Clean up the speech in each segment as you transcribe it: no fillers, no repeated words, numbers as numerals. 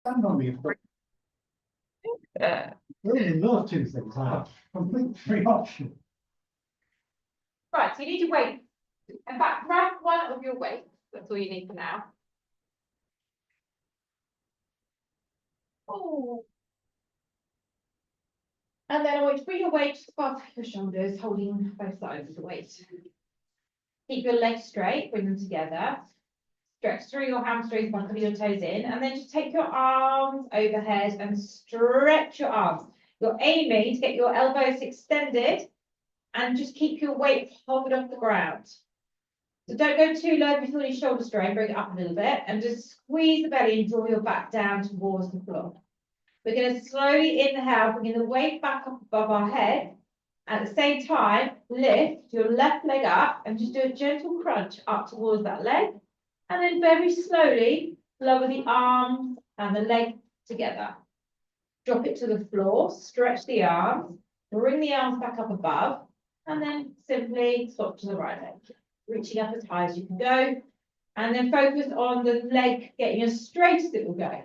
Stand on me. Really, those two things are completely optional. Right, so you need your weight. In fact, grab one of your weights. That's all you need for now. Oh. And then I want you to bring your weight just above your shoulders, holding both sides of the weight. Keep your legs straight, bring them together. Stretch through your hamstrings, buckle your toes in, and then just take your arms overhead and stretch your arms. You're aiming to get your elbows extended and just keep your weight hovered off the ground. So don't go too low before your shoulder strain, bring it up a little bit, and just squeeze the belly and draw your back down towards the floor. We're going to slowly inhale, bringing the weight back up above our head. At the same time, lift your left leg up and just do a gentle crunch up towards that leg. And then very slowly lower the arms and the leg together. Drop it to the floor, stretch the arms, bring the arms back up above, and then simply swap to the right leg, reaching up as high as you can go. And then focus on the leg getting as straight as it will go.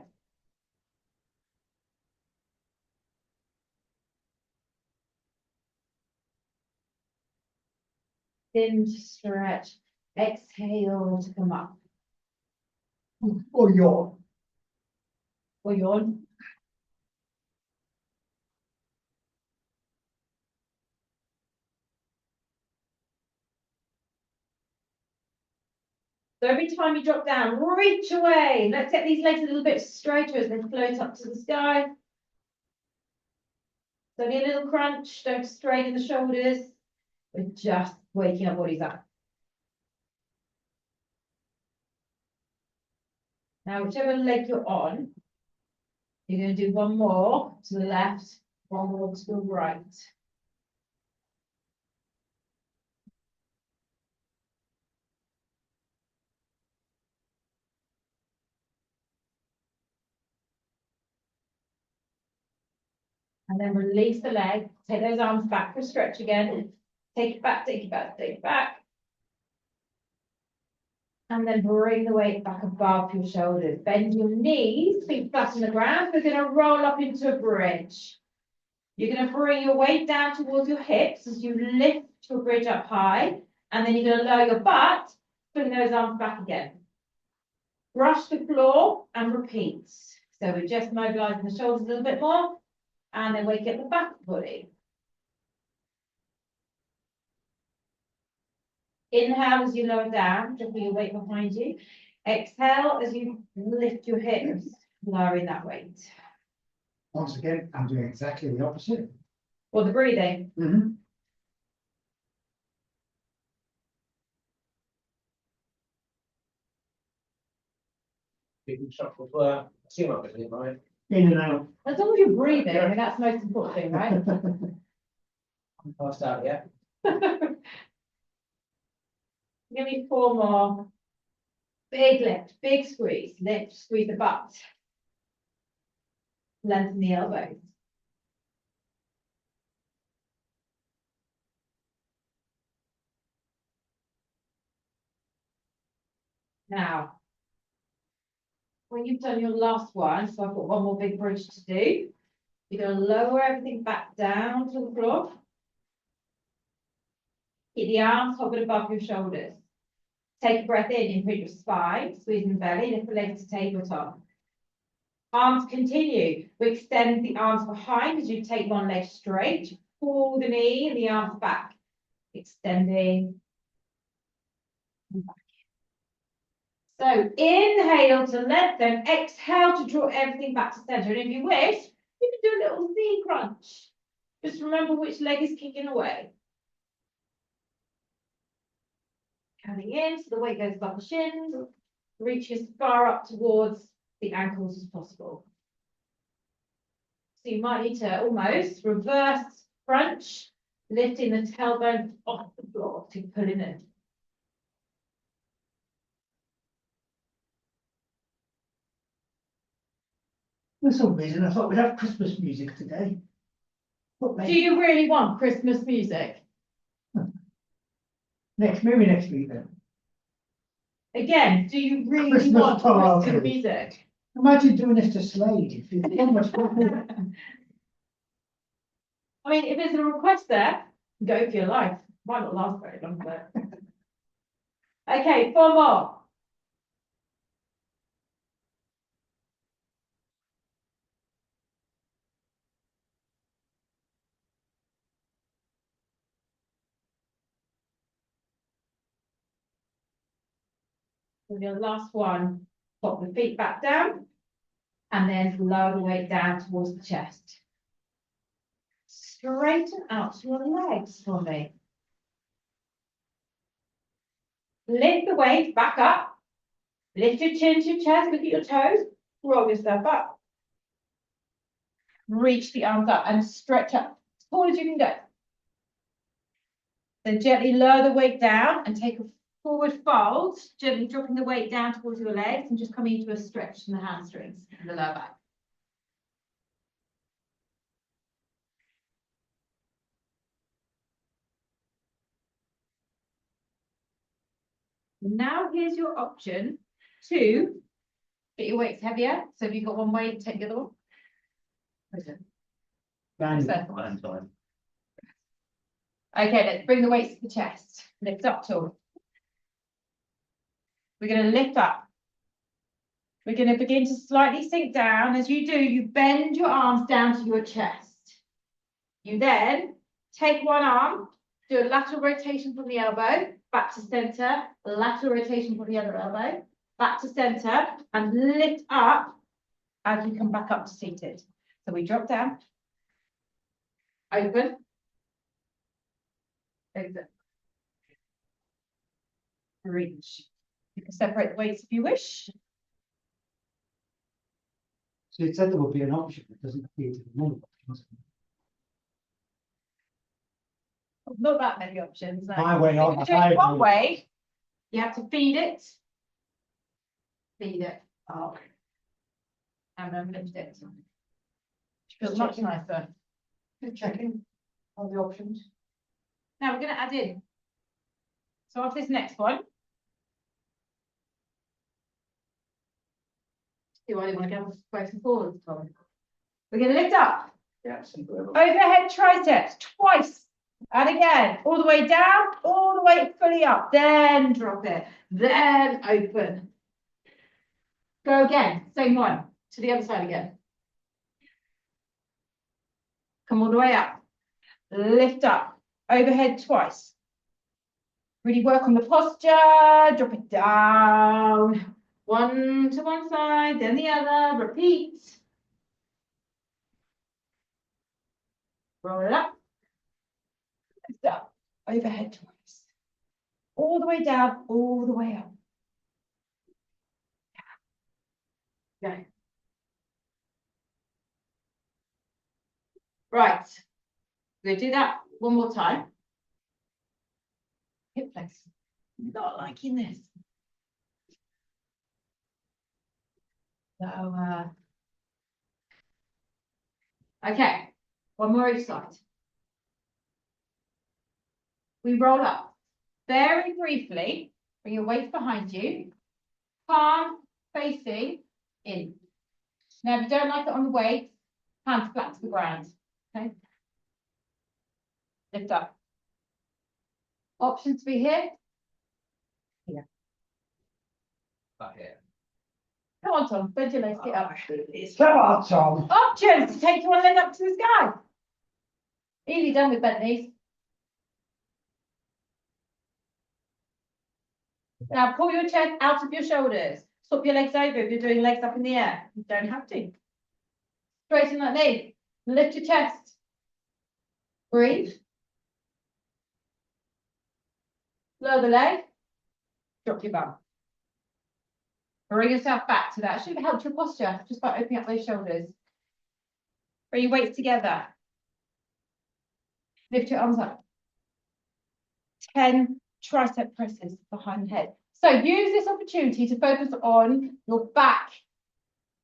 Thin stretch, exhale to come up. Or yawn. Or yawn. So every time you drop down, reach away. Let's get these legs a little bit straighter as they float up to the sky. So only a little crunch, don't straighten the shoulders. We're just waking our bodies up. Now, whichever leg you're on, you're going to do one more to the left, one more to the right. And then release the leg, take those arms back for a stretch again. Take it back, take it back, take it back. And then bring the weight back above your shoulders. Bend your knees, feet flat on the ground. We're going to roll up into a bridge. You're going to bring your weight down towards your hips as you lift your bridge up high. And then you're going to lower your butt, bring those arms back again. Brush the floor and repeat. So we're just mobilizing the shoulders a little bit more. And then wake up the back of the body. Inhale as you lower down, dropping your weight behind you. Exhale as you lift your hips, lowering that weight. Once again, I'm doing exactly the opposite. Or the breathing. Mm-hmm. People shuffle for seem like it, right? In and out. As long as you're breathing, I mean, that's the most important thing, right? I'm passed out, yeah. Give me 4 more. Big lift, big squeeze. Lift, squeeze the butt. Lengthen the elbows. Now, when you've done your last one, so I've got one more big bridge to do. You're going to lower everything back down to the floor. Keep the arms hovered above your shoulders. Take a breath in, imprint your spine, squeezing the belly, lift the legs to tabletop. Arms continue. We extend the arms behind as you take one leg straight. Pull the knee and the arms back. Extending. And back. So inhale to lengthen, exhale to draw everything back to center. And if you wish, you can do a little Z crunch. Just remember which leg is kicking away. Coming in, so the weight goes above the shins, reach as far up towards the ankles as possible. So you might need to almost reverse crunch, lifting the tailbone off the floor to pull it in. For some reason, I thought we'd have Christmas music today. But Do you really want Christmas music? maybe next week then. Again, do you really Christmas want karaoke. Christmas music? Imagine doing this to Slade. If you so much fun. I mean, if there's a request there, go for your life. Might not last very long, but. Okay, 4 more. For your last one, pop the feet back down and then lower the weight down towards the chest. Straighten out your legs for me. Lift the weight back up. Lift your chin to your chest, look at your toes, roll yourself up. Reach the arms up and stretch up as tall as you can go. Then gently lower the weight down and take a forward fold, gently dropping the weight down towards your legs and just coming into a stretch in the hamstrings and the lower back. Now here's your option to get your weights heavier. So if you've got one weight, take the other one. Okay, let's bring the weights to the chest. Lift up tall. We're going to lift up. We're going to begin to slightly sink down. As you do, you bend your arms down to your chest. You then take one arm, do a lateral rotation from the elbow, back to center, lateral rotation from the other elbow, back to center, and lift up as you come back up to seated. So we drop down, open, exit, reach. You can separate the weights if you wish. So it said there would be an option that doesn't appear to be one option. Not that many options. No. My way on, If you do it one way, you have to feed it up, and then lift it. Which feels much nicer. Just checking all the options. Now we're going to add in. So after this next one, do I want to go both and forwards, Tom? We're going to lift up. Yeah, Overhead triceps twice. And again, all the way down, all the way fully up. Then drop it. Then open. Go again. Same one. To the other side again. Come all the way up. Lift up. Overhead twice. Really work on the posture. Drop it down. One to one side, then the other. Repeat. Roll it up. Lift up. Overhead twice. All the way down, all the way up. Go. Right. We're going to do that one more time. Hip flex. Not liking this. So, okay. One more each side. We roll up. Very briefly, bring your weight behind you. Palm facing in. Now, if you don't like it on the weight, hands flat to the ground. Okay. Lift up. Option to be here. Here. Back here. Come on, Tom. Bend your legs. Get up. Come on, Tom. Options to take your leg up to the sky. Easily done with bent knees. Now pull your chest out of your shoulders. Swap your legs over if you're doing legs up in the air. You don't have to. Straighten that knee. Lift your chest. Breathe. Lower the leg. Drop your bum. Bring yourself back to that. Should have helped your posture just by opening up those shoulders. Bring your weights together. Lift your arms up. 10 tricep presses behind the head. So use this opportunity to focus on your back,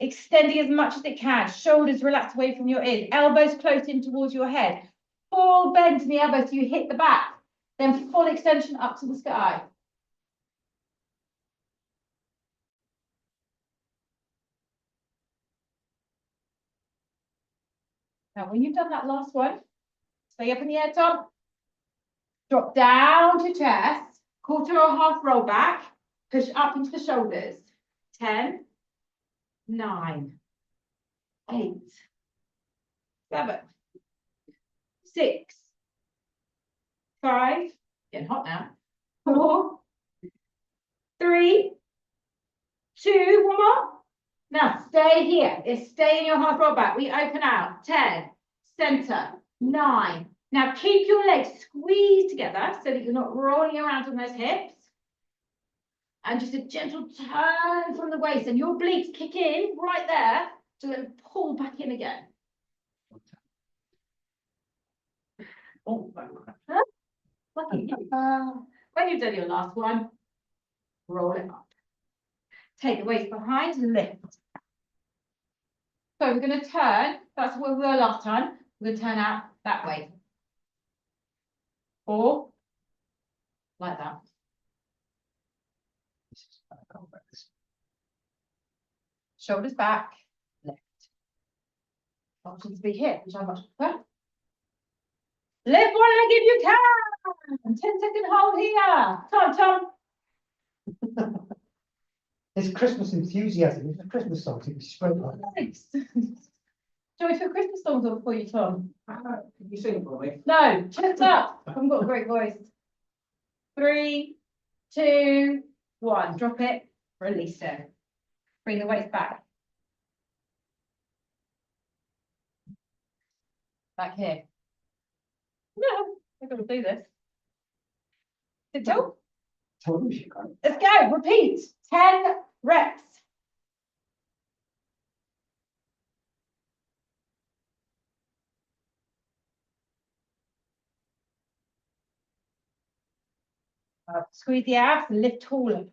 extending as much as it can. Shoulders relaxed away from your ears. Elbows close in towards your head. Full bend in the elbows so you hit the back. Then full extension up to the sky. Now, when you've done that last one, stay up in the air, Tom. Drop down to chest, quarter or half roll back, push up into the shoulders. 10, 9, 8, 7, 6, 5, getting hot now. 4, 3, 2, one more. Now stay here. Stay in your half roll back. We open out. 10, center, 9. Now keep your legs squeezed together so that you're not rolling around on those hips. And just a gentle turn from the waist, and your obliques kick in right there to then pull back in again. Oh, Huh? Lucky you. When you've done your last one, roll it up. Take the weight behind and lift. So we're going to turn, that's where we were last time. We're going to turn out that way. Or like that. Shoulders back, left. Options be here, which I much prefer. Lift one leg if you can. 10-second hold here. Tom. It's Christmas enthusiasm. It's a Christmas song. It's straight like that. Thanks. Shall we put Christmas songs on for you, Tom? can you sing for me? No, chest up. I've got a great voice. 3, 2, 1. Drop it. Release it. Bring the weight back. Back here. No, I've got to do this. Sit tall. Told you can't. Let's go. Repeat. 10 reps. Squeeze the abs and lift taller.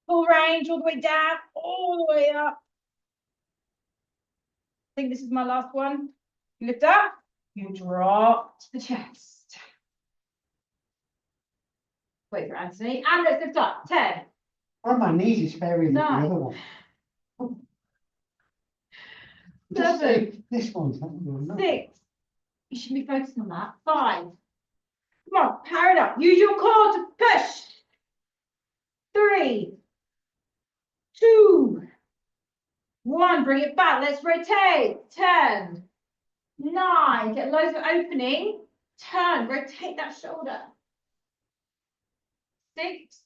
Full range, all the way down, all the way up. I think this is my last one. You lift up, you drop to the chest. Wait for Anthony. And let's lift up. 10. On my knees is fairer than the 9. other one. Just 7. say this one's not. 6. You should be focusing on that. 5. Come on, power it up. Use your core to push. 3, 2, 1. Bring it back. Let's rotate. 10, 9. Get loads of opening. Turn. Rotate that shoulder. 6,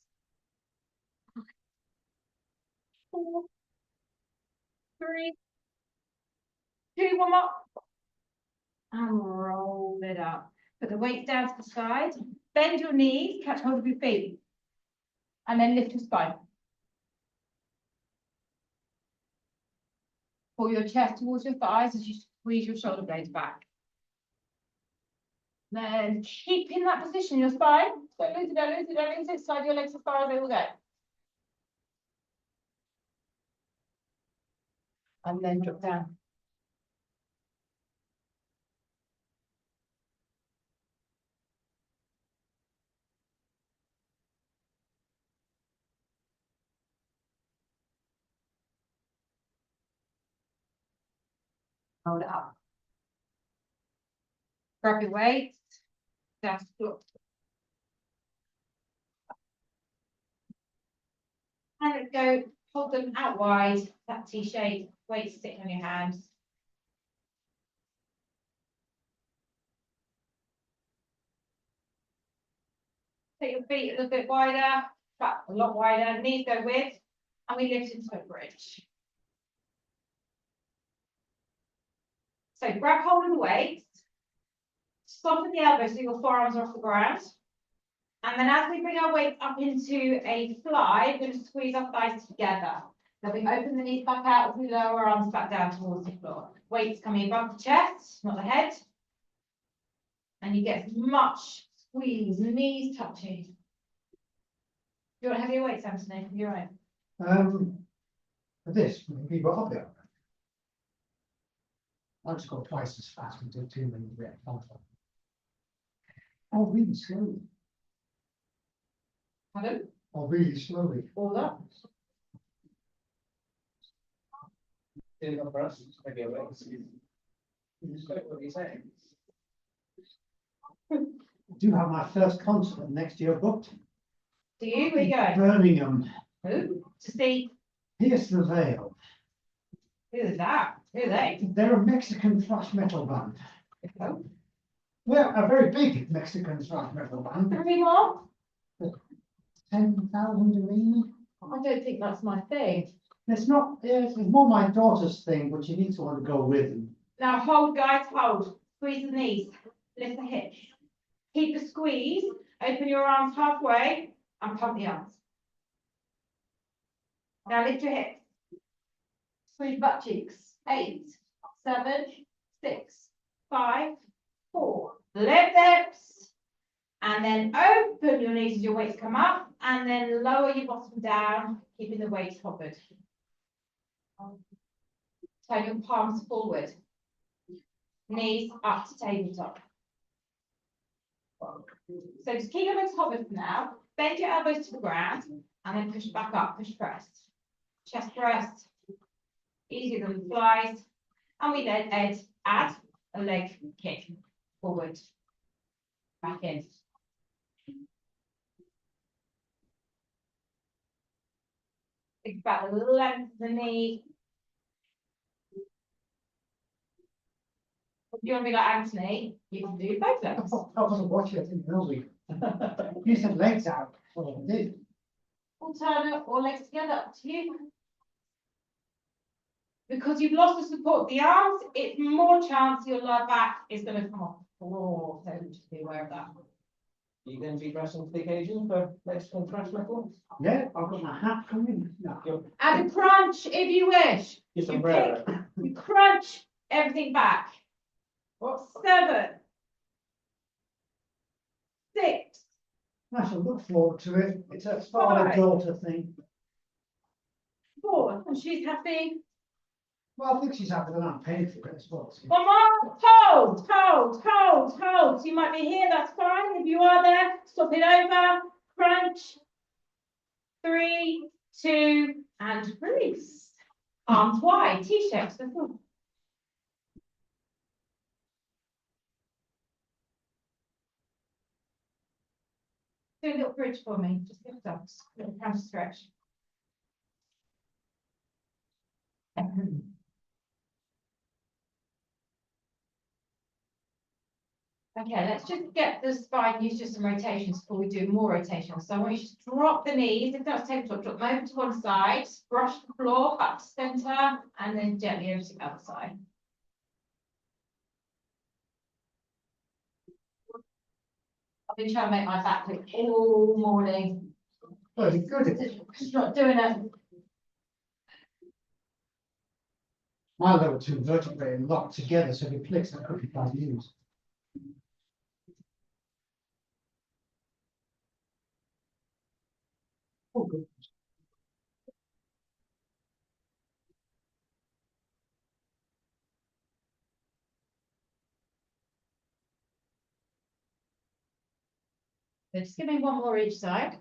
4, 3, 2, one more. And roll it up. Put the weight down to the side. Bend your knees, catch hold of your feet. And then lift your spine. Pull your chest towards your thighs as you squeeze your shoulder blades back. Then keep in that position, your spine. Don't lose it, don't lose it, don't lose it. Slide your legs as far as they will go. And then drop down. Hold it up. Grab your weights. Down to the floor. And let's go, hold them out wide, that T shape, weight sitting on your hands. Take your feet a little bit wider, back a lot wider, knees go with, and we lift into a bridge. So grab hold of the weight, soften the elbows so your forearms are off the ground. And then as we bring our weight up into a fly, we're going to squeeze our thighs together. Then we open the knees back out as we lower our arms back down towards the floor. Weight's coming above the chest, not the head. And you get as much squeeze, knees touching. Do you want to have your weights, Anthony? You're right. For this, maybe got up there. I just got twice as fast and did too many reps. Oh, really slowly. Pardon? Oh, really slowly. All up. Doing it for us, maybe a way. What are you saying? I do have my first concert next year booked. Do you? Where you going? Birmingham, Who? To see, Pierce the Veil. who is that? Who are they? They're a Mexican thrash metal band. Oh, Well, a very big Mexican thrash metal band. any more? 10,000 arena. I don't think that's my thing. It's not, yeah, it's more my daughter's thing, but she needs someone to go with. Now hold, guys, hold. Squeeze the knees, lift the hips. Keep the squeeze, open your arms halfway and pump the arms. Now lift your hips. Squeeze butt cheeks. 8, 7, 6, 5, 4. Lift the hips. And then open your knees as your weights come up. And then lower your bottom down, keeping the weight hovered. Turn your palms forward. Knees up to tabletop. So just keep your legs hovered for now. Bend your elbows to the ground and then push back up, push press. Chest press. Easier than flies. And we then add a leg kick forward. Back in. Think about the length of the knee. If you want to be like Anthony, you can do both legs. I wasn't watching it in the movie. You said legs out. Well, I did. Alternate or legs together, up to you. Because you've lost the support of the arms, it's more chance your lower back is going to come off the floor. So just be aware of that. Are you going to be dressing for the occasion for Mexican thrash metal? Yeah, I've got my hat coming. No. And a crunch if you wish. Your You sombrero. You crunch everything back. What? 7, 6. I shall look forward to it. It's a father-daughter thing. 4. And she's happy. Well, I think she's happy that I'm paying for it as well. So. One more. Hold, hold, hold, hold. So you might be here, that's fine. If you are there, stop it over. Crunch. 3, 2, and release. Arms wide, T-shapes. Do a little bridge for me. Just lift up, little counter stretch. Okay, let's just get the spine used to some rotations before we do more rotations. So I want you to drop the knees, if that's tabletop, drop them over to one side, brush the floor up to center, and then gently over to the other side. I've been trying to make my back look all morning. Well, it's good. It's not doing it. My level 2 vertebrae are locked together, so if it flicks, I couldn't find news. Oh, good. So just give me one more each side.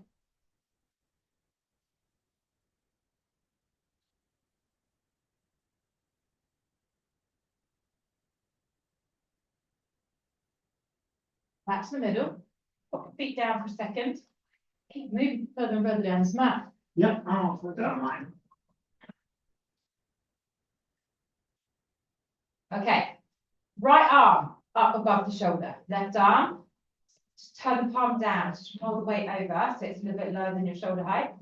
Back to the middle. Put your feet down for a second. Keep moving further and further down this mat. Yep, I'll put that line. Okay. Right arm up above the shoulder. Left arm. Just turn the palm down. Just roll the weight over so it's a little bit lower than your shoulder height.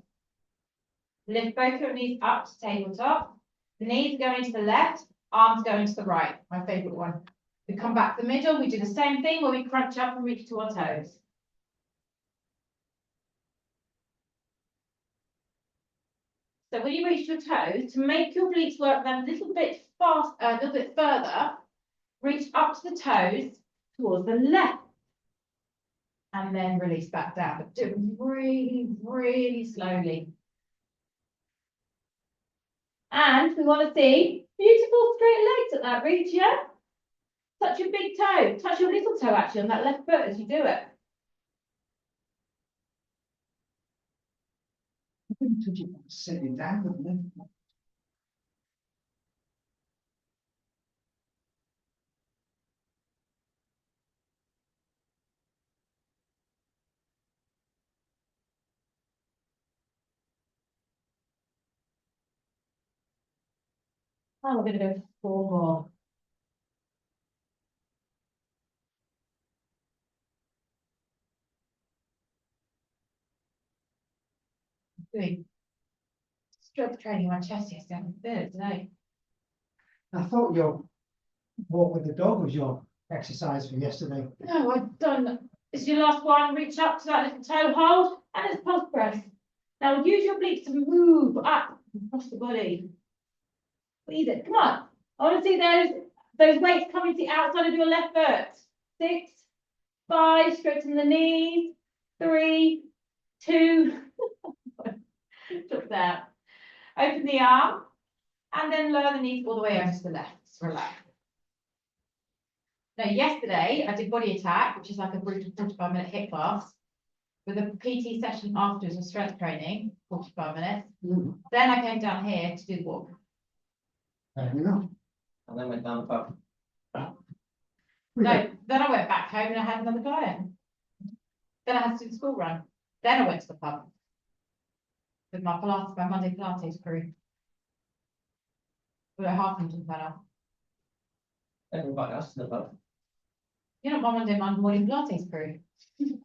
Lift both your knees up to tabletop. The knees are going to the left, arms going to the right. My favourite one. We come back to the middle. We do the same thing where we crunch up and reach to our toes. So when you reach your toes, to make your obliques work then a little bit fast, a little bit further, reach up to the toes towards the left. And then release back down, but do it really, really slowly. And we want to see beautiful straight legs at that reach, yeah? Touch your big toe, touch your little toe actually on that left foot as you do it. I couldn't touch it sitting down, wouldn't it? Oh, we're gonna go for 4 more. Doing strength training on my chest yesterday. I can feel it today. I thought your walk with the dog was your exercise for yesterday. No, I've done. This is your last one. Reach up to that little toe hold, and it's pulse press. Now use your obliques to move up across the body. Breathe it. Come on. I want to see those weights coming to the outside of your left foot. 6, 5. Straighten the knees. 3, 2. Took that. Open the arm, and then lower the knees all the way over to the left. Just relax. Now, yesterday I did body attack, which is like a brutal 45-minute hip class, with a PT session afterwards of strength training, 45 minutes. Then I came down here to do the walk. Fair enough. And then went down the pub. No, then I went back home and I had another client. Then I had to do the school run. Then I went to the pub with my Pilates, my Monday Pilates crew. We're at half Hampton better. Everybody else in the pub. You're not my Monday morning Pilates crew. And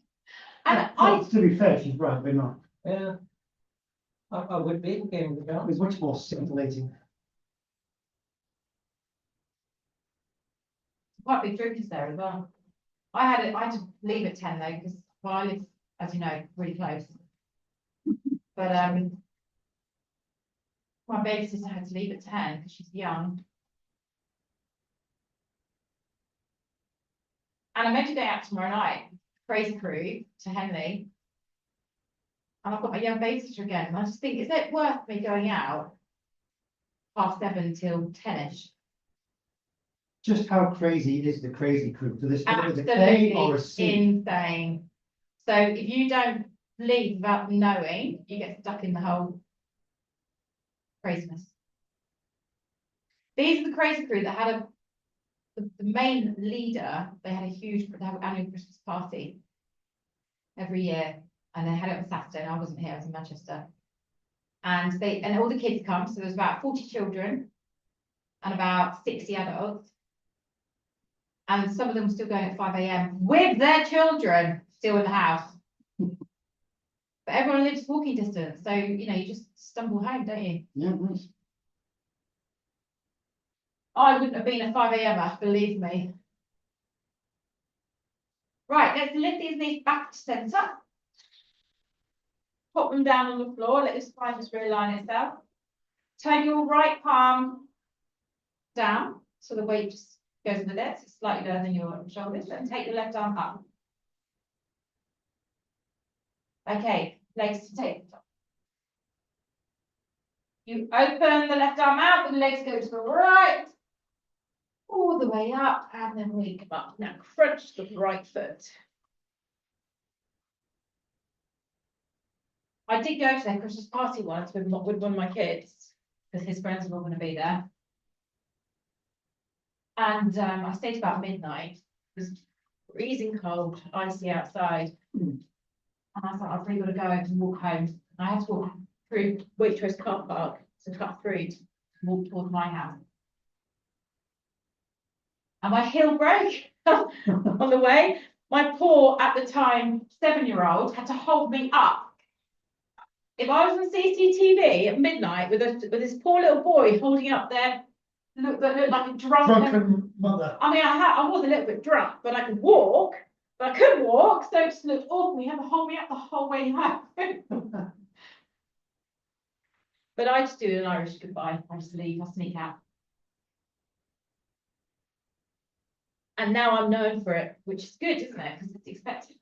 Well, I, to be fair, she's right, we're not. Yeah. I would be game with the It's much more scintillating. quite big drinkers there as well. I had to leave at 10 though, because well, I live, as you know, really close. But my baby sister had to leave at 10 because she's young. And I'm meant to go out tomorrow night, crazy crew to Henley. And I've got my young baby sister again. And I just think, is it worth me going out 7:30 till 10ish? Just how crazy is the crazy crew? Do they start with a K or a Absolutely C? insane. So if you don't leave without knowing, you get stuck in the whole craziness. These are the crazy crew that had the main leader. They had they have an annual Christmas party every year, and they had it on Saturday. And I wasn't here; I was in Manchester. And all the kids come. So there's about 40 children and about 60 adults. And some of them were still going at 5 a.m. with their children still in the house. But everyone lives walking distance. So, you know, you just stumble home, don't you? Yeah, nice. I wouldn't have been a 5 a.m.er, believe me. Right, let's lift these knees back to centre. Pop them down on the floor. Let your spine just realign itself. Turn your right palm down so the weight just goes with it. So it's slightly lower than your shoulders. And take your left arm up. Okay, legs to take. You open the left arm out, the legs go to the right. All the way up, and then we come up. Now crunch the right foot. I did go to their Christmas party once with one of my kids, because his friends were all going to be there. And I stayed about midnight. It was freezing cold, icy outside. And I thought, I've really got to go and walk home. I had to walk through Waitrose car park to cut through to walk towards my house. And my heel broke on the way. My poor, at the time, 7-year-old had to hold me up. If I was on CCTV at midnight with this poor little boy holding up there, that looked like a Drunken mother. I mean, I was a little bit drunk, but I could walk. But I couldn't walk, so it just looked awful. He had to hold me up the whole way home. But I just do an Irish goodbye. I just leave. I sneak out. And now I'm known for it, which is good, isn't it? Because it's expected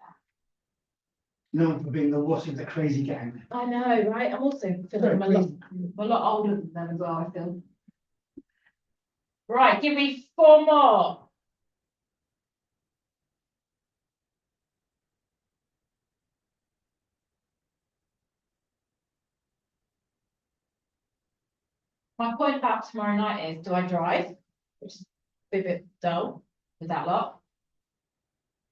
now. Known for being the wuss of the crazy gang. I know, right? I'm also feeling I'm a lot older than them as well, I feel. Right, give me 4 more. My point about tomorrow night is, do I drive? Which is a bit dull with that lot.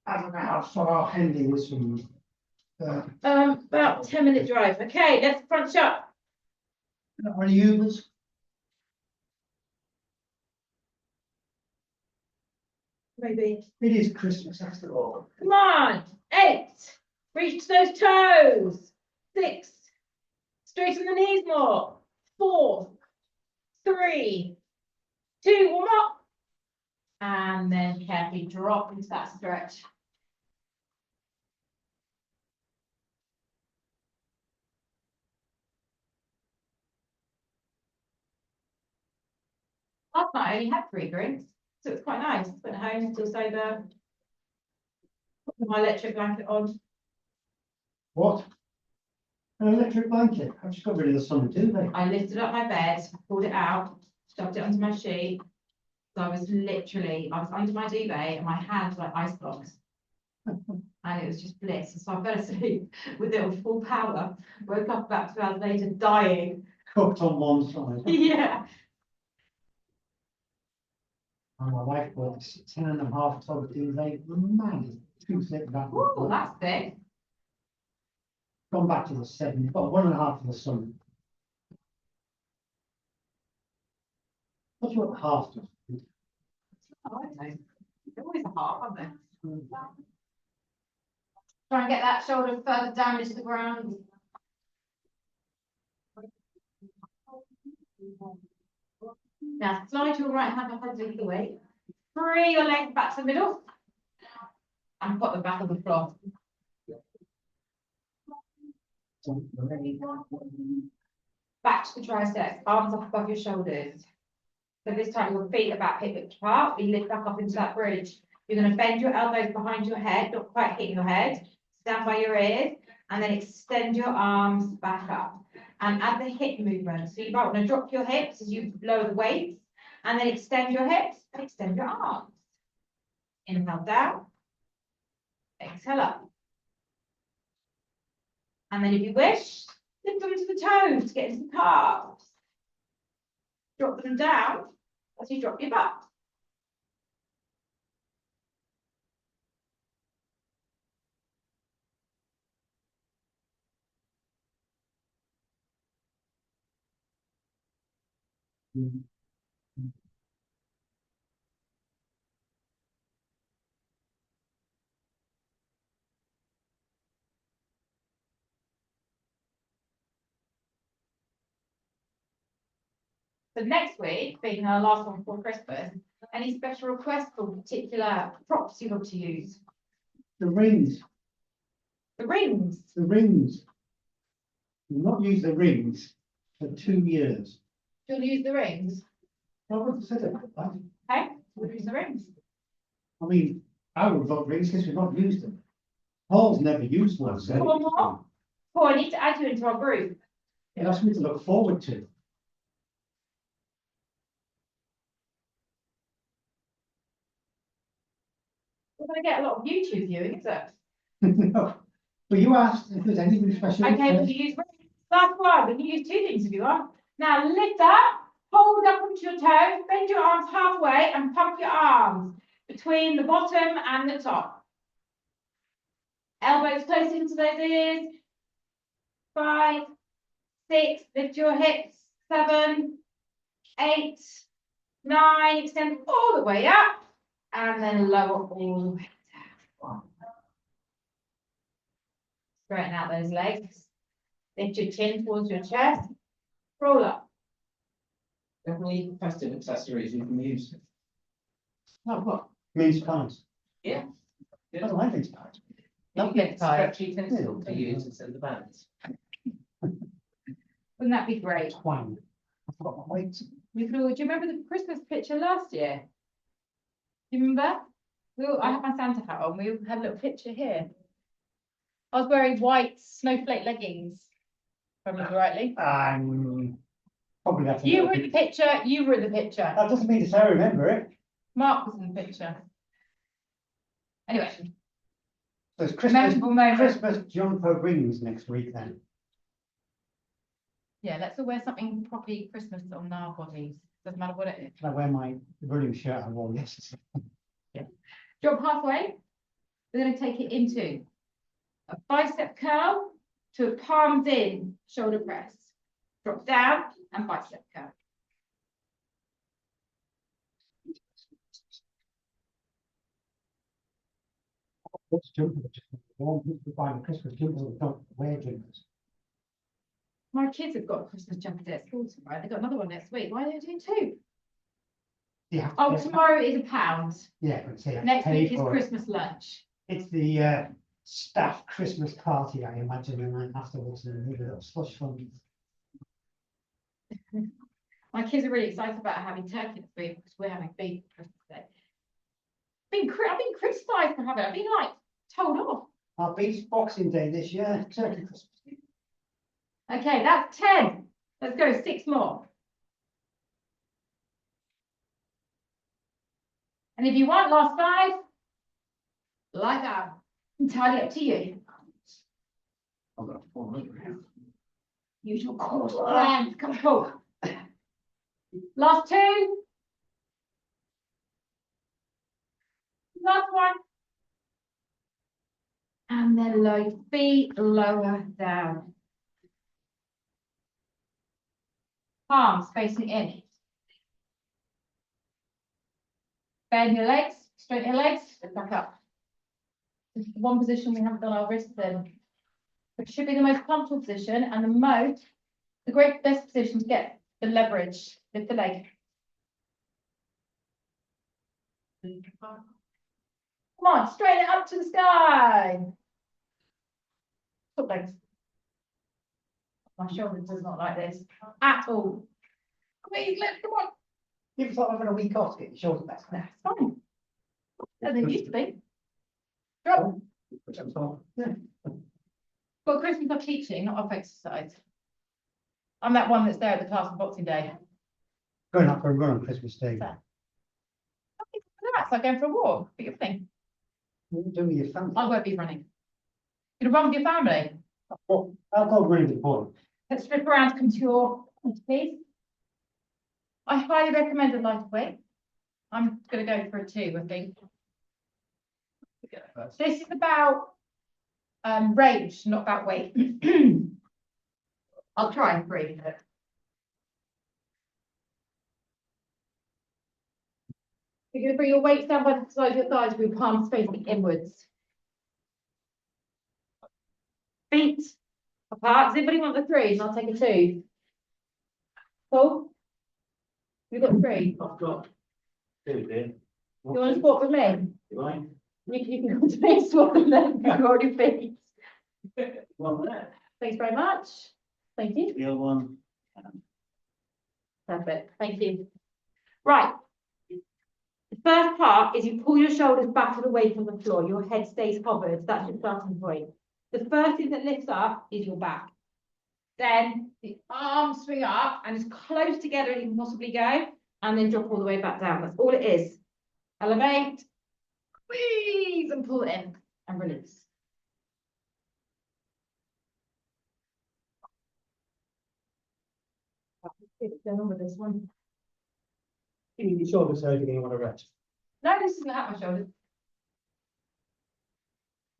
I don't know how far Henley was from you. About 10-minute drive. Okay, let's crunch up. Not any Ubers? maybe. It is Christmas after all. Come on, 8. Reach those toes. 6. Straighten the knees more. 4, 3, 2, one more. And then carefully drop into that stretch. Last night I only had 3 drinks, so it's quite nice. Went home, still sober. Put my electric blanket on. What? An electric blanket? I've just got rid of the sun, didn't they? I lifted up my bed, pulled it out, shoved it under my sheet. So I was under my duvet and my hands were like ice blocks. And it was just bliss. So I fell asleep with it on full power. Woke up about 2 hours later dying. Cooked on one side. Yeah. And my wife bought 10.5 ton duvet. Man, too thick back. Oh, that's thick. Gone back to the 7, but 1.5 for the sun. That's what half does. Oh, I don't know. They're always a half, aren't they? Try and get that shoulder further down into the ground. Now slide your right hand up underneath the weight. Free your legs back to the middle. And put them back on the floor. Back to the triceps, arms up above your shoulders. So this time your feet are about hip width apart. We lift back up into that bridge. You're going to bend your elbows behind your head, not quite hitting your head. Stand by your ears, and then extend your arms back up. And add the hip movement. So you might want to drop your hips as you lower the weights, and then extend your hips and extend your arms. Inhale down. Exhale up. And then if you wish, lift them to the toes to get into the calves. Drop them down as you drop your butt. So next week, being our last one before Christmas, any special requests for particular props you want to use? The rings. The rings. The rings. We've not used the rings for 2 years. Do you want to use the rings? I would have said it like that. Okay, we'll use the rings. I mean, I would vote rings because we've not used them. Paul's never used one, so. One more. Paul, I need to add you into our group. That's something to look forward to. We're going to get a lot of YouTube viewing, is it? No. But you asked if there's anything special. Okay, we'll use rings. Last one. We can use 2 things if you want. Now lift up, hold up onto your toes, bend your arms halfway, and pump your arms between the bottom and the top. Elbows close into those ears. 5, 6, lift your hips. 7, 8, 9, extend all the way up, and then lower all the way down. Straighten out those legs. Lift your chin towards your chest. Roll up. Definitely festive accessories you can use. No, what? Mince pies. Yeah. I don't like mince pies. You Not get big pie. stretchy tinsel to use instead of the bands. Wouldn't that be great? Twang. I've got my weights. We could all, do you remember the Christmas picture last year? Do you remember? I had my Santa hat on. We all had a little picture here. I was wearing white snowflake leggings, if I remember rightly. Probably that's. You were in the picture. You were in the picture. That doesn't mean to say I remember it. Mark was in the picture. Anyway, There's Christmas, memorable moment. Christmas jumper rings next week then. Yeah, let's all wear something properly Christmas on our bodies. Doesn't matter what it is. Can I wear my running shirt I wore yesterday? Drop halfway. We're going to take it into a bicep curl to a palms in shoulder press. Drop down and bicep curl. What's jumpers? Just warm people buying Christmas jumpers that don't wear jumpers. My kids have got a Christmas jumper at school tomorrow. They've got another one next week. Why are they doing two? You have to Oh, pay- tomorrow is £1. Yeah, but say Next pay week is for it. Christmas lunch. It's the staff Christmas party, I imagine, and then afterwards and leave a little slush fund. My kids are really excited about having turkey this week because we're having beef for Christmas Day. I've been criticised for having it. I've been like told off. Our beef Boxing Day this year, turkey Christmas. Okay, that's 10. Let's go 6 more. And if you want last 5, like that. Entirely up to you. I've got 400. Use your core strength. Come on. Last 2. Last 1. And then lower your feet, lower down. Palms facing in. Bend your legs, straighten your legs, and back up. This is one position we haven't done our wrists in. It should be the most comfortable position and the best position to get the leverage. Lift the leg. Come on, straighten it up to the sky. Top legs. My shoulder does not like this at all. Please, come on. Give us like having a week off to get your shoulder back. That's fine. Better than it used to be. Drop. Yeah. Well, Christmas I'm teaching, not off exercise. I'm that one that's there at the class on Boxing Day. Going out for a run on Christmas Day. Relax, like going for a walk. Big thing. What are you doing with your family? I won't be running. You're gonna run with your family. Well, I'll go running with the boy. Let's flip around, come to your please. I highly recommend a lighter weight. I'm gonna go for a 2, I think. This is about range, not about weight. I'll try and breathe it. You're going to bring your weight down by the side of your thighs with your palms facing inwards. Feet apart. Does anybody want the 3? And I'll take a 2. Cool. You've got 3. I've got 2 here. You want to swap with me? Right. You can go to me and swap with them. You've already feet. One there. Thanks very much. Thank you. The other one. Perfect. Thank you. Right. The first part is you pull your shoulders back and away from the floor. Your head stays covered. That's your starting point. The first thing that lifts up is your back. Then the arms swing up and as close together as you can possibly go, and then drop all the way back down. That's all it is. Elevate, squeeze, and pull it in, and release. What's going on with this one? You need your shoulders so you want to rest. No, this is going to hurt my shoulders.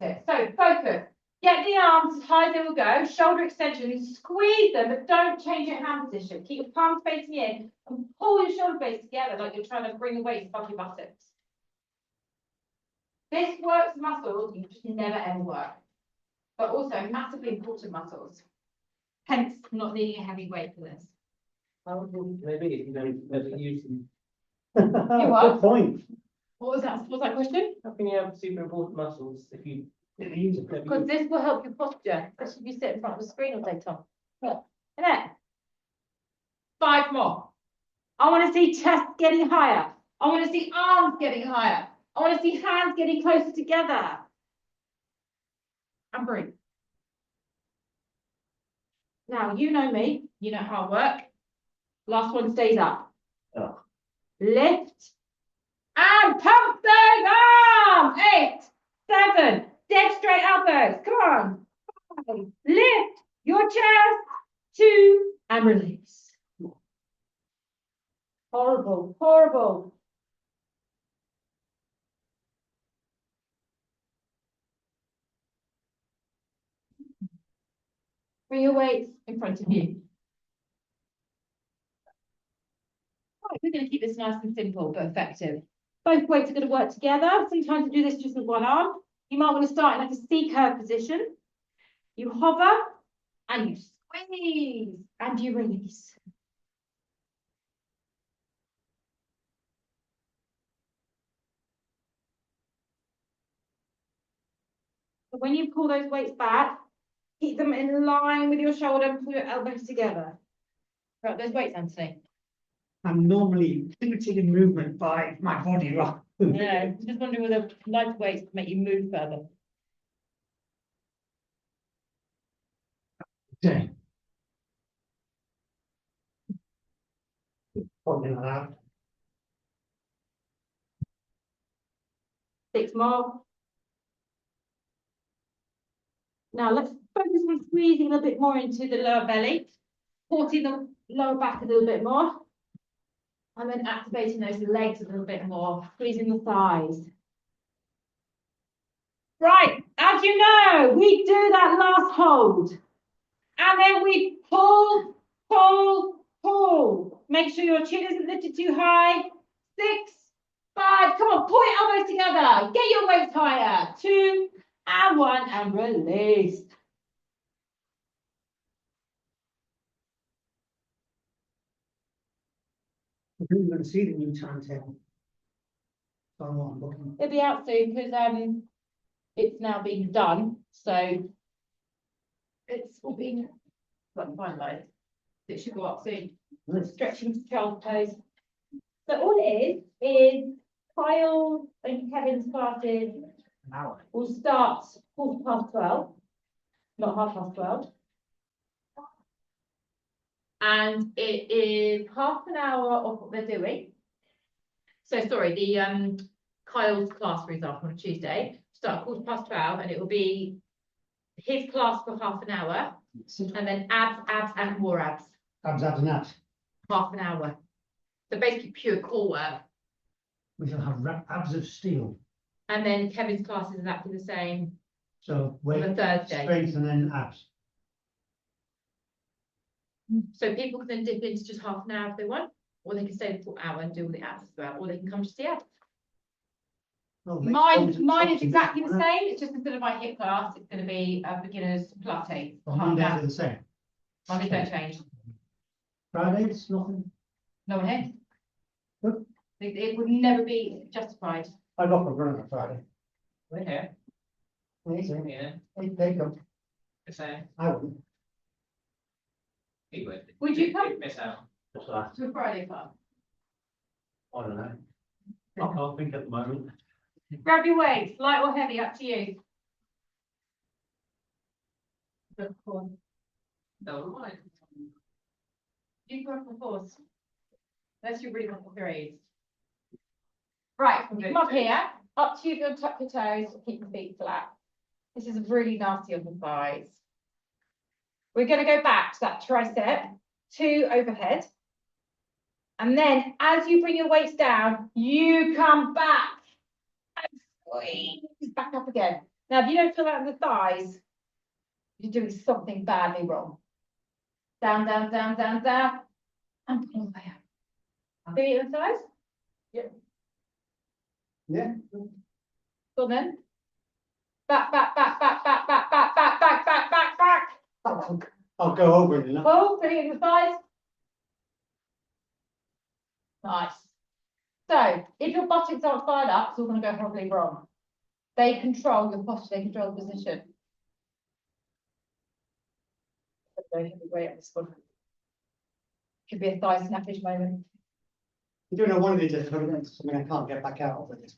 Okay, so focus. Get the arms as high as they will go. Shoulder extension. Squeeze them, but don't change your hand position. Keep your palms facing in and pull your shoulder blades together like you're trying to bring the weight above your buttocks. This works muscles you just never ever work, but also massively important muscles. Hence, not needing a heavy weight for this. Maybe if you don't ever use them. what? Good point. What was that? What was that question? How can you have super important muscles if you never use them? Because this will help your posture, especially if you sit in front of the screen all day, Tom. Look, and then 5 more. I want to see chest getting higher. I want to see arms getting higher. I want to see hands getting closer together. And breathe. Now, you know me. You know how I work. Last one stays up. Oh. Lift. And pump those arms. 8, 7. Dead straight elbows. Come on. 5. Lift your chest. 2. And release. Horrible. Horrible. Bring your weights in front of you. Right, we're going to keep this nice and simple but effective. Both weights are going to work together. Sometimes we do this just with one arm. You might want to start in like a C curve position. You hover and you squeeze and you release. But when you pull those weights back, keep them in line with your shoulder and pull your elbows together. Right, those weights, Anthony. I'm normally limited in movement by my body, right? Yeah, just wondering whether light weights make you move further. Okay. Probably not that. 6 more. Now let's focus on squeezing a little bit more into the lower belly, supporting the lower back a little bit more, and then activating those legs a little bit more, squeezing the thighs. Right, as you know, we do that last hold, and then we pull, pull, pull. Make sure your chin isn't lifted too high. 6, 5, come on, pull your elbows together. Get your weights higher. 2, and 1, and release. I think we're going to see the new timetable. So I'm looking. It'll be out soon because it's now being done, so it's all being finalised. It should go up soon. Stretching to child's pose. So all it is Kyle and Kevin's classes An hour. will start 12:15, not 12:30. And it is half an hour of what they're doing. So sorry, the Kyle's class, for example, on a Tuesday, start 12:15, and it will be his class for half an hour, and then abs, and more abs, Abs, and abs. half an hour. So basically pure core work. We shall have abs of steel. And then Kevin's class is exactly the same So on weight, the Thursday. strength, and then abs. So people can then dip into just half an hour if they want, or they can stay the full hour and do all the abs as well, or they can come just the abs. Oh, Mine is exactly the same. It's just instead of my hip class, it's going to be a beginner's Pilates. Mondays are the same. Mondays don't change. Fridays, nothing. No one here. Good. It would never be justified. I go for a run on a Friday. We're here. Amazing. Yeah. They go. The same. I wouldn't. He would. Would you come? He'd miss out. What's that? To a Friday class. I don't know. I can't think at the moment. Grab your weights, light or heavy, up to you. No, right. You go for force. Unless you really want the threes. Right, come up here, up to you if you want to tuck your toes, keep your feet flat. This is really nasty on the thighs. We're going to go back to that tricep, 2 overhead. And then as you bring your weights down, you come back and squeeze back up again. Now, if you don't feel that in the thighs, you're doing something badly wrong. Down, down, down, down, down, and pull away up. Do you in the thighs? Yeah. Go on then. Back, back, back, back, back, back, back, back, back, back, back, back. I'll go over it enough. Pull, bring it in the thighs. Nice. So, if your buttocks aren't fired up, it's all going to go horribly wrong. They control your posture, they control the position. Don't have to wait on this one. Could be a thigh snappage moment. You don't know one of these is something I can't get back out of it.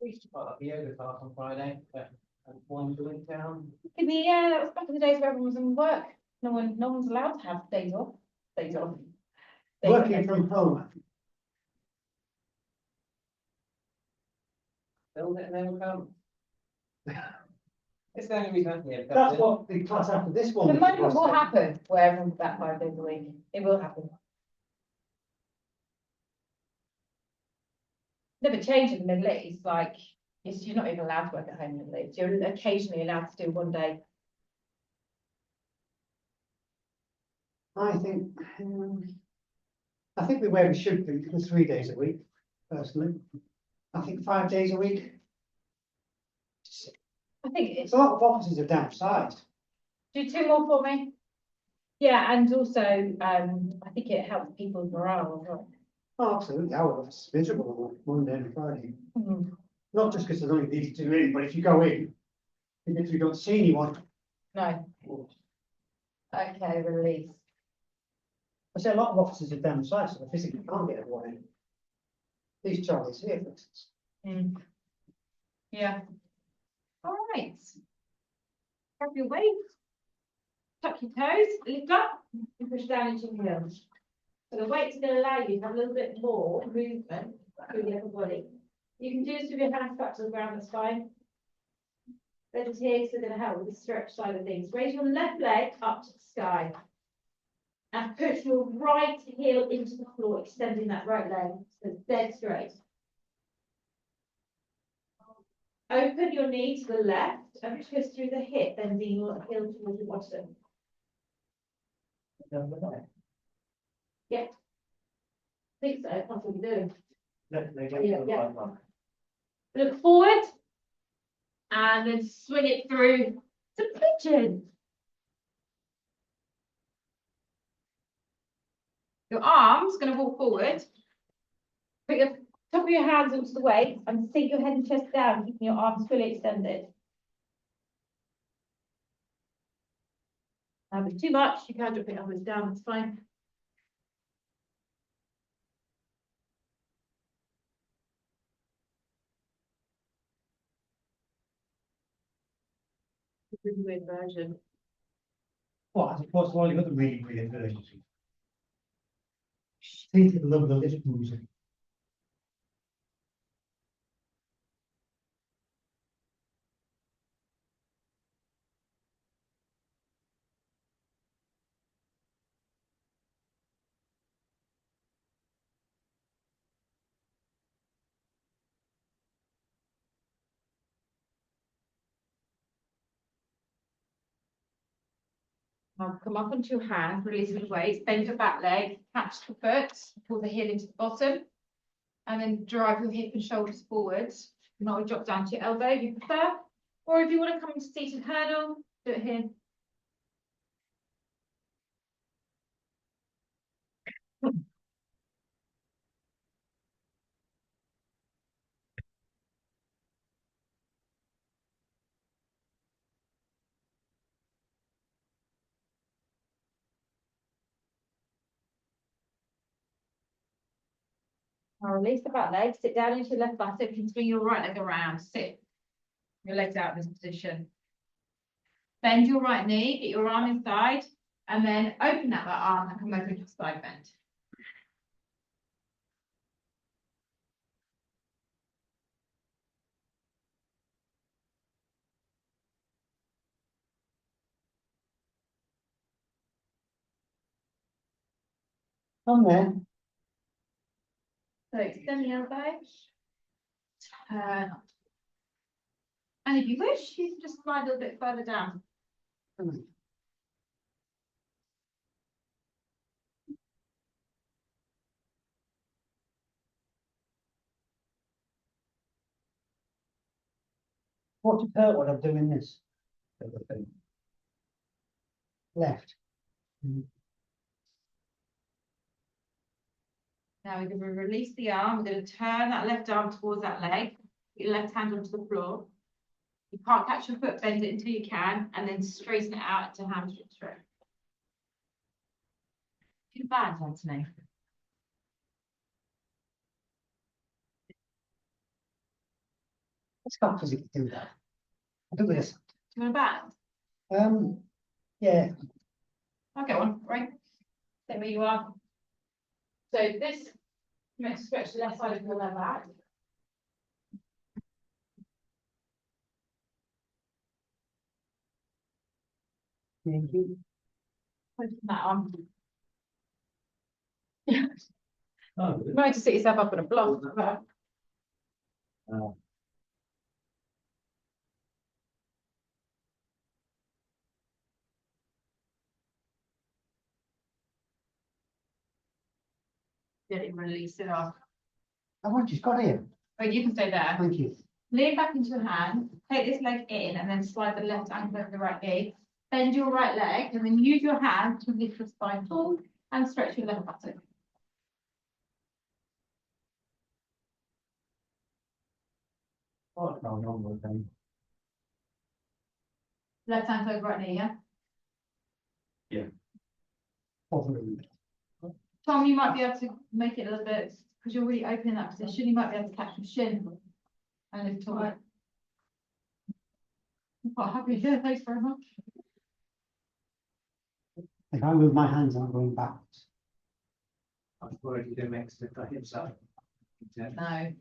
We used to quite like the yoga class on Friday, but one doing down. Yeah, that was back in the days where everyone was in work. No one's allowed to have days off. Days off. Working from home. Build it and they will come. It's the only reason I can get. That's what the class after this one. The was moment supposed will to- happen where everyone's back 5 days a week. It will happen. Never change in the Middle East. Like, you're not even allowed to work at home in the Middle East. You're occasionally allowed to do one day. I think I think where we should be for 3 days a week, personally. I think 5 days a week. I think It's a lot of offices are downsized. do 2 more for me. Yeah, and also, I think it helps people's morale as well. Oh, absolutely, our office is miserable on Monday and Friday. Mhm. Not just because there's only these two in, but if you go in, if you don't see anyone, No, okay, release. I say a lot of offices are downsized, so they physically can't get everyone in. These Charlie's here, for instance. Mm. Yeah. All right. Grab your weight. Tuck your toes, lift up, and push down into your heels. So the weight's going to allow you to have a little bit more movement through the upper body. You can do this with your hands back to the ground, that's fine. They're just here, so they're going to help with the stretch side of things. Raise your left leg up to the sky. And push your right heel into the floor, extending that right leg, so it's dead straight. Open your knee to the left and twist through the hip, bending your heel towards the bottom. Yeah. I think so, that's what we're doing. Yeah. Look forward. And then swing it through to pigeon. Your arm's going to walk forward. Put your top of your hands onto the weight and sink your head and chest down, keeping your arms fully extended. If it's too much, you can drop it upwards down, it's fine. It's a really weird version. What, as opposed to all the other really weird versions? Seems to love the lift music. Now come up onto your hand, releasing the weight, bend your back leg, catch the foot, pull the heel into the bottom, and then drive your hip and shoulders forwards. You might drop down to your elbow if you prefer, or if you want to come into seated hurdle, do it here. Now release the back leg, sit down into your left buttock and swing your right leg around, sit. Your legs out in this position. Bend your right knee, get your arm inside, and then open that arm and come over to side bend. On there. So extend the elbow, turn. And if you wish, you can just slide a little bit further down. What's it hurt when I'm doing this? Left. Now we're going to release the arm. We're going to turn that left arm towards that leg. Get your left hand onto the floor. You can't catch your foot, bend it until you can, and then straighten it out to hamstring stretch. Too bad, Anthony. It's not physically do that. I do this. Do you want a band? Yeah. I'll get one, right? Stay where you are. So this, you meant to stretch the left side of your lower back. Thank you. Open that arm. Oh, You might just sit yourself up on a block. get it released it off. I want she's got here. Oh, you can stay there. Thank you. Lean back into your hand, take this leg in and then slide the left ankle over the right knee. Bend your right leg and then use your hand to lift your spine tall and stretch your left buttock. Oh, no, no, no. Left ankle over right knee, yeah? Hovering. Tom, you might be able to make it a little bit, because you're really open in that position, you might be able to catch your shin. And lift tall. I'm quite happy here, thanks very much. If I move my hands, I'm going backwards. I've already done next to the hips up. Yeah, No,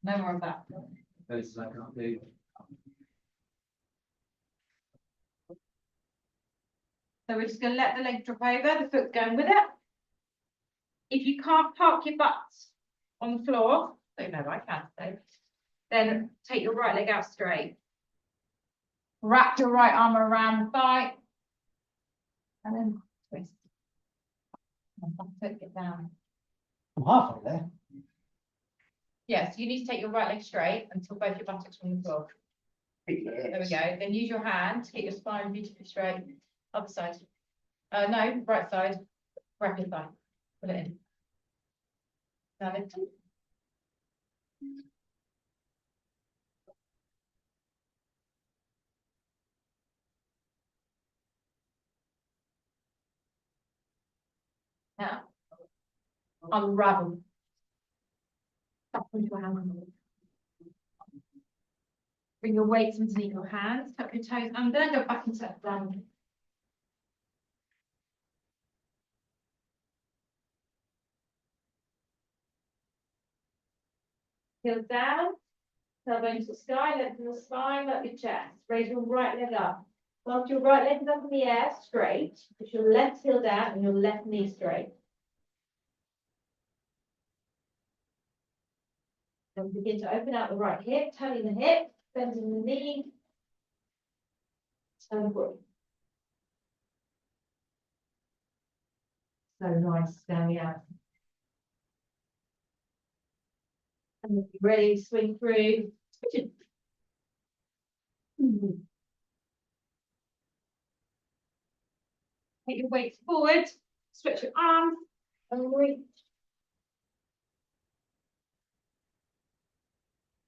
no more of that. those I can't do. So we're just gonna let the leg drop over, the foot's going with it. If you can't park your butt on the floor, so no, I can't, so, then take your right leg out straight. Wrap your right arm around the thigh. And then twist. And foot it down. I'm halfway there. Yes, you need to take your right leg straight until both your buttocks are on the floor. There we go. Then use your hand to get your spine beautifully straight. Other side. No, right side. Wrap your thigh. Put it in. Now lift it. Now, unravel. Back into your hand. Bring your weights underneath your hands, tuck your toes under, go back into that down. Heels down, tailbone to the sky, lengthen the spine, up your chest. Raise your right leg up. Whilst your right leg is up in the air, straight, push your left heel down and your left knee straight. Then begin to open out the right hip, tucking the hip, bending the knee. Turn forward. So nice down the out. And then you're ready to swing through. Switch it. Take your weights forward, stretch your arms, and reach.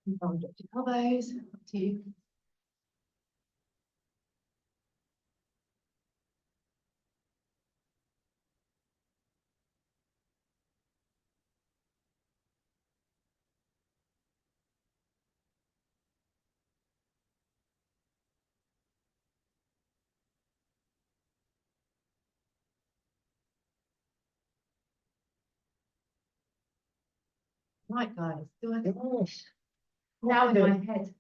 And drop your elbows, up to you. Right, guys, do I Yes. now in my head?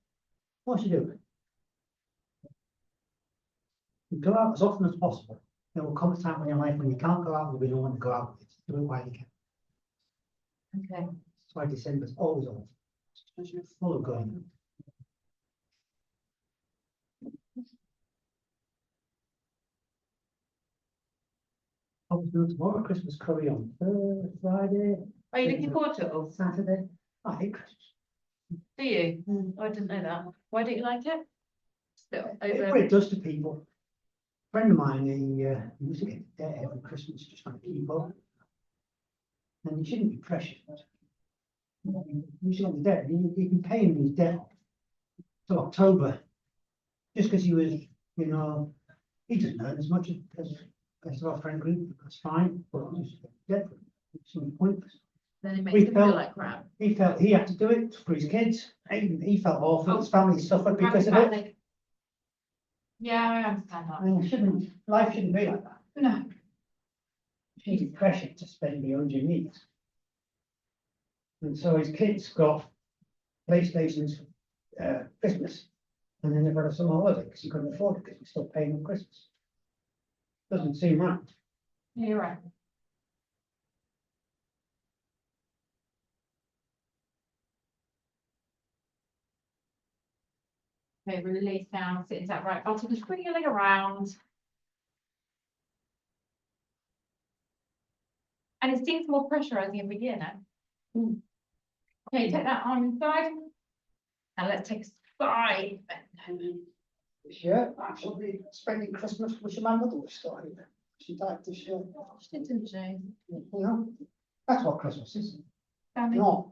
What you do? You go out as often as possible. There will come a time in your life when you can't go out, but you don't want to go out. Do it while you can. Okay. That's why December's always on. Because you're full of going. I was doing tomorrow Christmas curry on Friday, Are you looking forward to it all? Saturday. I hate Christmas. Do you? Oh, I didn't know that. Why don't you like it? Still over. What it does to people. A friend of mine, he used to get debt every Christmas just trying to keep up. And he shouldn't be pressured. He should get the debt. He can pay him his debt till October. Just because he was, you know, he doesn't earn as much as the rest of our friend group. That's fine, but he's debt. It's pointless. Then it We makes him feel felt- like crap. He felt he had to do it for his kids. He felt awful. His family suffered because of Right, it. like- Yeah, I understand that. And life shouldn't be like that. No. You shouldn't be pressured to spend beyond your needs. And so his kids got PlayStations for Christmas, and then they've got a summer holiday because he couldn't afford it because he's still paying them Christmas. Doesn't seem right. Yeah, you're right. Okay, release down, sit into that right bottom, just bring your leg around. And it seems more pressurising every year now. Okay, take that arm inside. And let's take a side bend. This year, actually spending Christmas with my mother was started. She died this year. She didn't she? You know, that's what Christmas is. Family. Not,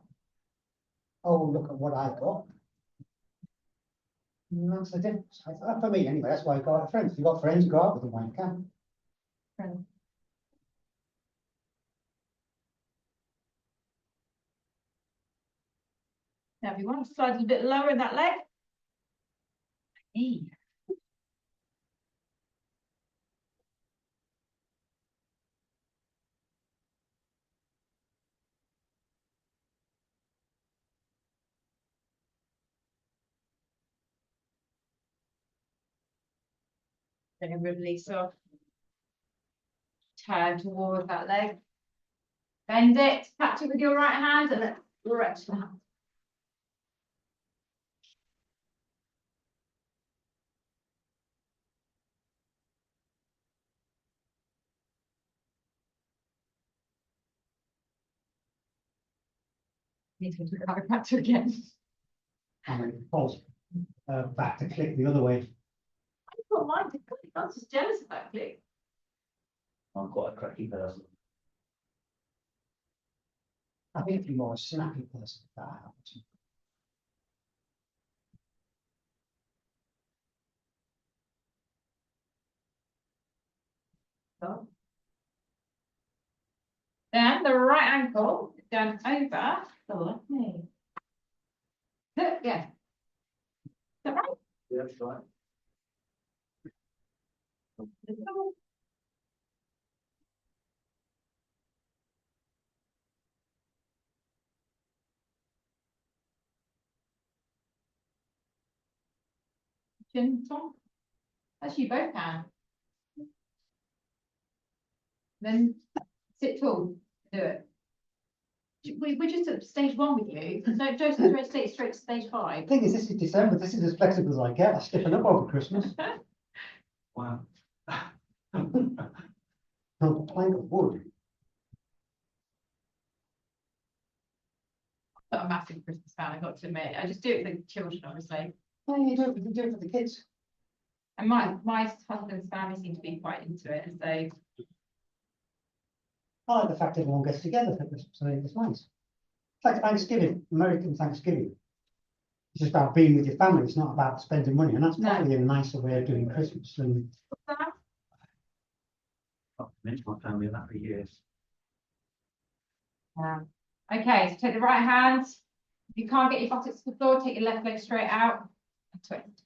oh, look at what I got. And that's the difference. For me, anyway, that's why I got friends. If you've got friends, go out with them when you can. Friends. Now, if you want to slide a bit lower in that leg. Knee. Then release off. Turn towards that leg. Bend it, catch it with your right hand and then stretch that. Need to go to the chiropractor again. And then it falls back to click the other way. I thought mine did good. I was just jealous of that click. I'm quite a cracky person. I think you're more a snappy person if that happens. So. Then the right ankle down over the left knee. Yeah. Is that right? Yeah, that's right. Chin top. Actually, you both can. Then sit tall. Do it. We're just at stage 1 with you. Don't straight to stage 5. The thing is, this is December. This is as flexible as I get. I stiffen up over Christmas. Wow. Not a plank of wood. Not a massive Christmas fan, I got to admit. I just do it for the children, obviously. Yeah, you do it for the kids. And my husband's family seem to be quite into it, and so I like the fact everyone gets together for Christmas. I think it's nice. It's like Thanksgiving, American Thanksgiving. It's just about being with your family. It's not about spending money, and that's No. probably a nicer way of doing Christmas. And what's that? I've mentioned my family that for years. Okay, so take the right hand. If you can't get your buttocks to the floor, take your left leg straight out and twist.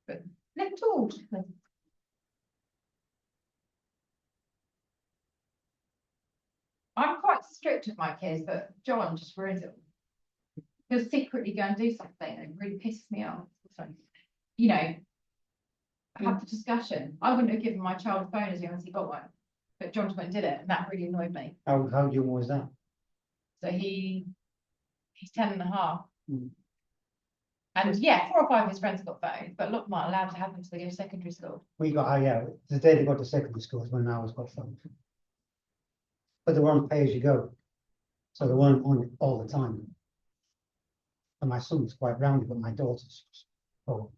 Good. Lift tall. I'm quite strict with my kids, but John just ruins it. He'll secretly go and do something and it really pisses me off. You know, have the discussion. I wouldn't have given my child a phone as young as he got one, but John just went and did it, and that really annoyed me. how young was that? So he's 10 and a half. Mm. And yeah, 4 or 5 of his friends have got phones, but look, not allowed to have them until they go to secondary school. We got, yeah, the day they got to secondary school is when ours got phones. But they were on pay as you go. So they weren't on it all the time. And my son's quite rounded, but my daughter's doom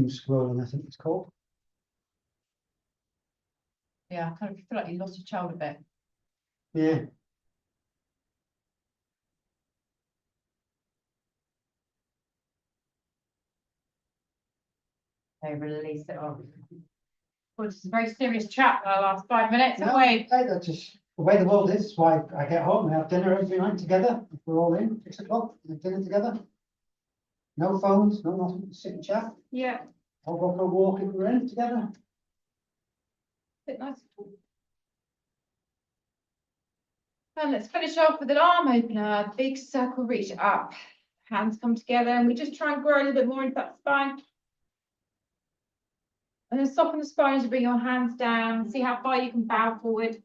scrolling, I think it's called. Yeah, I kind of feel like you lost your child a bit. Yeah. They release it off. Well, this is a very serious chat for the last 5 minutes, No, haven't we? hey, that's just the way the world is. That's why I get home and have dinner every night together. We're all in 6 o'clock, we have dinner together. No phones, no nothing, sit and chat. Yeah, I'll go for a walk if we're in together. bit nice. And let's finish off with an arm opener, big circle reach up. Hands come together and we just try and grow a little bit more into that spine. And then soften the spine as you bring your hands down. See how far you can bow forward.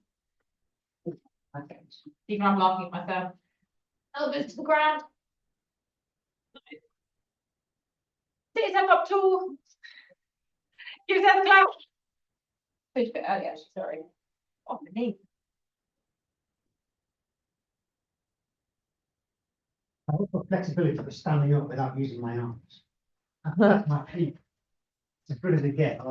Okay. Even I'm laughing at myself. Elbows to the ground. Sit yourself up tall. Give yourself a clap. Push a bit early, actually, sorry. Off the knee. I look for flexibility for standing up without using my arms. That's my peak. It's as good as it gets.